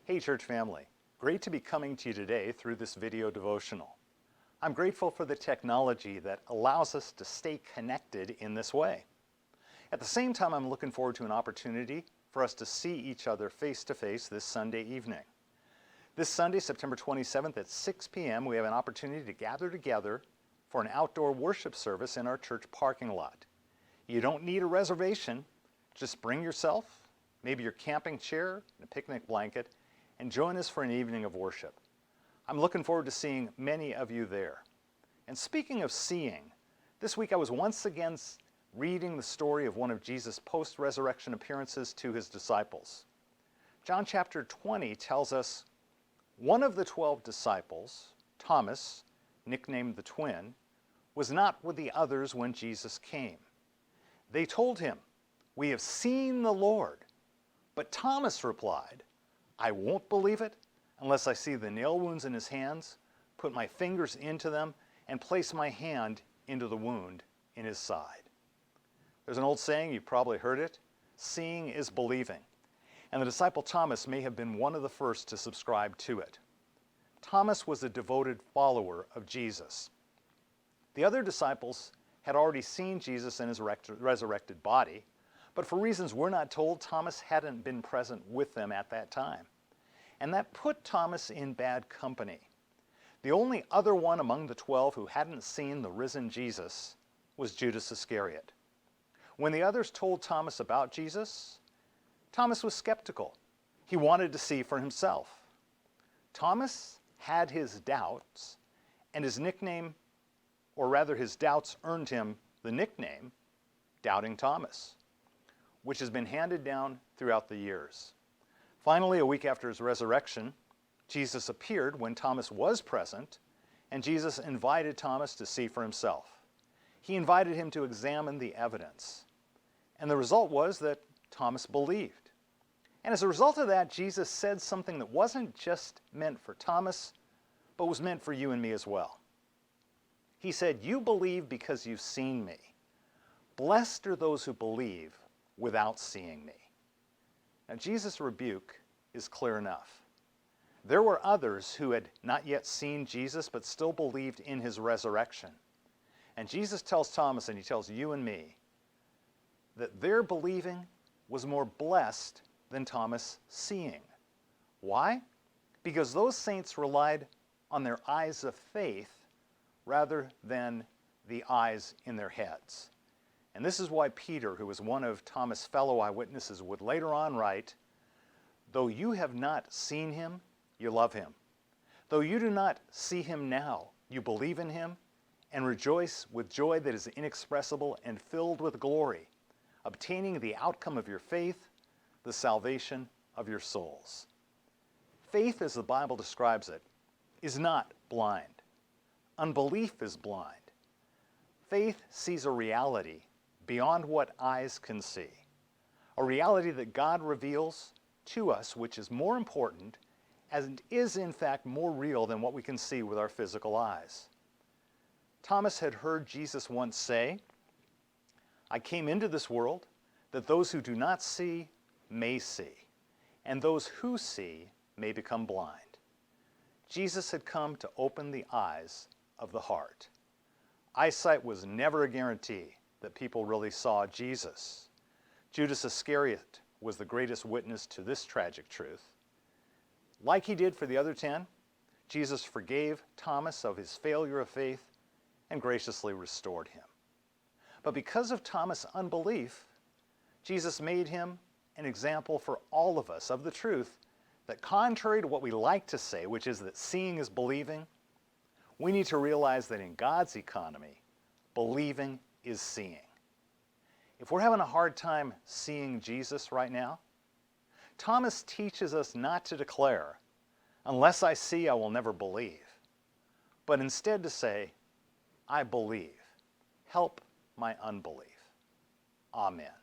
Hey church family, great to be coming to you today through this video devotional. I'm grateful for the technology that allows us to stay connected in this way. At the same time, I'm looking forward to an opportunity for us to see each other face to face this Sunday evening. This Sunday, September 27th at 6 p.m., we have an opportunity to gather together for an outdoor worship service in our church parking lot. You don't need a reservation, just bring yourself, maybe your camping chair and a picnic blanket, and join us for an evening of worship. I'm looking forward to seeing many of you there. And speaking of seeing, this week I was once again reading the story of one of Jesus' post-resurrection appearances to his disciples. John chapter 20 tells us one of the 12 disciples, Thomas, nicknamed the twin, was not with the others when Jesus came. They told him, "We have seen the Lord." But Thomas replied, "I won't believe it unless I see the nail wounds in his hands, put my fingers into them, and place my hand into the wound in his side." There's an old saying, you've probably heard it, seeing is believing. And the disciple Thomas may have been one of the first to subscribe to it. Thomas was a devoted follower of Jesus. The other disciples had already seen Jesus in his resurrected body, but for reasons we're not told, Thomas hadn't been present with them at that time. And that put Thomas in bad company. The only other one among the 12 who hadn't seen the risen Jesus was Judas Iscariot. When the others told Thomas about Jesus, Thomas was skeptical. He wanted to see for himself. Thomas had his doubts, and his nickname, or rather his doubts earned him the nickname, Doubting Thomas, which has been handed down throughout the years. Finally, a week after his resurrection, Jesus appeared when Thomas was present, and Jesus invited Thomas to see for himself. He invited him to examine the evidence. And the result was that Thomas believed. And as a result of that, Jesus said something that wasn't just meant for Thomas, but was meant for you and me as well. He said, "You believe because you've seen me. Blessed are those who believe without seeing me." Now, Jesus' rebuke is clear enough. There were others who had not yet seen Jesus, but still believed in his resurrection. And Jesus tells Thomas, and he tells you and me, that their believing was more blessed than Thomas seeing. Why? Because those saints relied on their eyes of faith rather than the eyes in their heads. And this is why Peter, who was one of Thomas' fellow eyewitnesses, would later on write, "Though you have not seen him, you love him. Though you do not see him now, you believe in him and rejoice with joy that is inexpressible and filled with glory, obtaining the outcome of your faith, the salvation of your souls." Faith, as the Bible describes it, is not blind. Unbelief is blind. Faith sees a reality beyond what eyes can see, a reality that God reveals to us, which is more important and is in fact more real than what we can see with our physical eyes. Thomas had heard Jesus once say, "I came into this world that those who do not see may see, and those who see may become blind." Jesus had come to open the eyes of the heart. Eyesight was never a guarantee that people really saw Jesus. Judas Iscariot was the greatest witness to this tragic truth. Like he did for the other 10, Jesus forgave Thomas of his failure of faith and graciously restored him. But because of Thomas' unbelief, Jesus made him an example for all of us of the truth that, contrary to what we like to say, which is that seeing is believing, we need to realize that in God's economy, believing is seeing. If we're having a hard time seeing Jesus right now, Thomas teaches us not to declare, "Unless I see, I will never believe," but instead to say, "I believe. Help my unbelief." Amen.